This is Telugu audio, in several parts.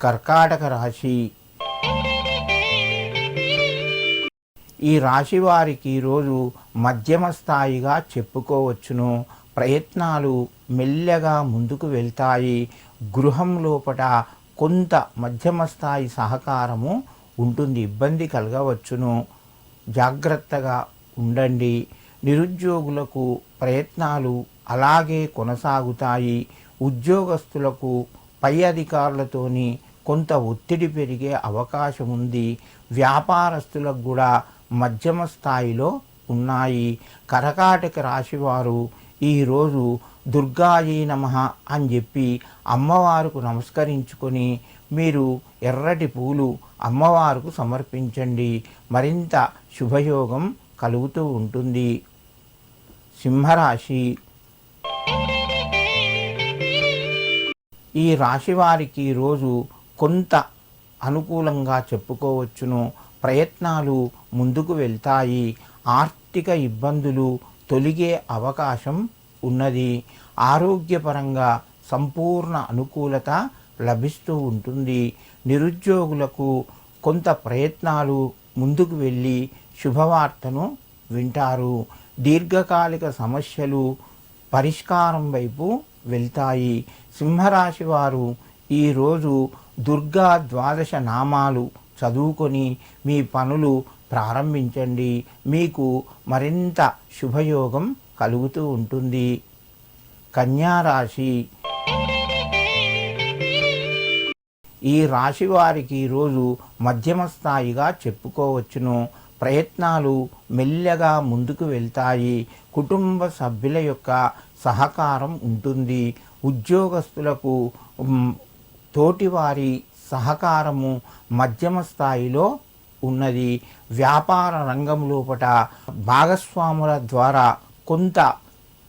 కర్కాటక రాశి. ఈ రాశి వారికి ఈరోజు మధ్యమ స్థాయిగా చెప్పుకోవచ్చును. ప్రయత్నాలు మెల్లగా ముందుకు వెళ్తాయి. గృహం లోపల కొంత మధ్యమ స్థాయి సహకారము ఉంటుంది. ఇబ్బంది కలగవచ్చును. జాగ్రత్తగా ఉండండి. నిరుద్యోగులకు ప్రయత్నాలు అలాగే కొనసాగుతాయి. ఉద్యోగస్తులకు పై అధికారులతోని కొంత ఒత్తిడి పెరిగే అవకాశం ఉంది. వ్యాపారస్తులకు కూడా మధ్యమ స్థాయిలో ఉన్నాయి. కర్కాటక రాశివారు ఈరోజు దుర్గాయీ నమః అని చెప్పి అమ్మవారికి నమస్కరించుకొని మీరు ఎర్రటి పూలు అమ్మవారికి సమర్పించండి. మరింత శుభయోగం కలుగుతూ ఉంటుంది. సింహరాశి. ఈ రాశి వారికి ఈరోజు కొంత అనుకూలంగా చెప్పుకోవచ్చును. ప్రయత్నాలు ముందుకు వెళ్తాయి. ఆర్థిక ఇబ్బందులు తొలగే అవకాశం ఉన్నది. ఆరోగ్యపరంగా సంపూర్ణ అనుకూలత లభిస్తూ ఉంటుంది. నిరుద్యోగులకు కొంత ప్రయత్నాలు ముందుకు వెళ్ళి శుభవార్తను వింటారు. దీర్ఘకాలిక సమస్యలు పరిష్కారం వైపు వెళ్తాయి. సింహరాశి వారు ఈరోజు దుర్గా ద్వాదశ నామాలు చదువుకొని మీ పనులు ప్రారంభించండి. మీకు మరింత శుభయోగం కలుగుతూ ఉంటుంది. కన్యారాశి. ఈ రాశి వారికి ఈరోజు మధ్యమ స్థాయిగా చెప్పుకోవచ్చును. ప్రయత్నాలు మెల్లగా ముందుకు వెళ్తాయి. కుటుంబ సభ్యుల యొక్క సహకారం ఉంటుంది. ఉద్యోగస్తులకు తోటివారి సహకారము మధ్యమ స్థాయిలో ఉన్నది. వ్యాపార రంగం లోపల భాగస్వాముల ద్వారా కొంత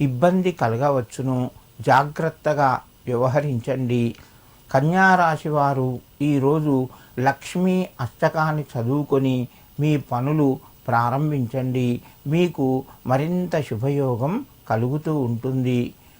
ఇబ్బంది కలగవచ్చును. జాగ్రత్తగా వ్యవహరించండి. కన్యారాశి వారు ఈరోజు లక్ష్మీ అష్టకాన్ని చదువుకొని మీ పనులు ప్రారంభించండి. మీకు మరింత శుభయోగం కలుగుతూ ఉంటుంది.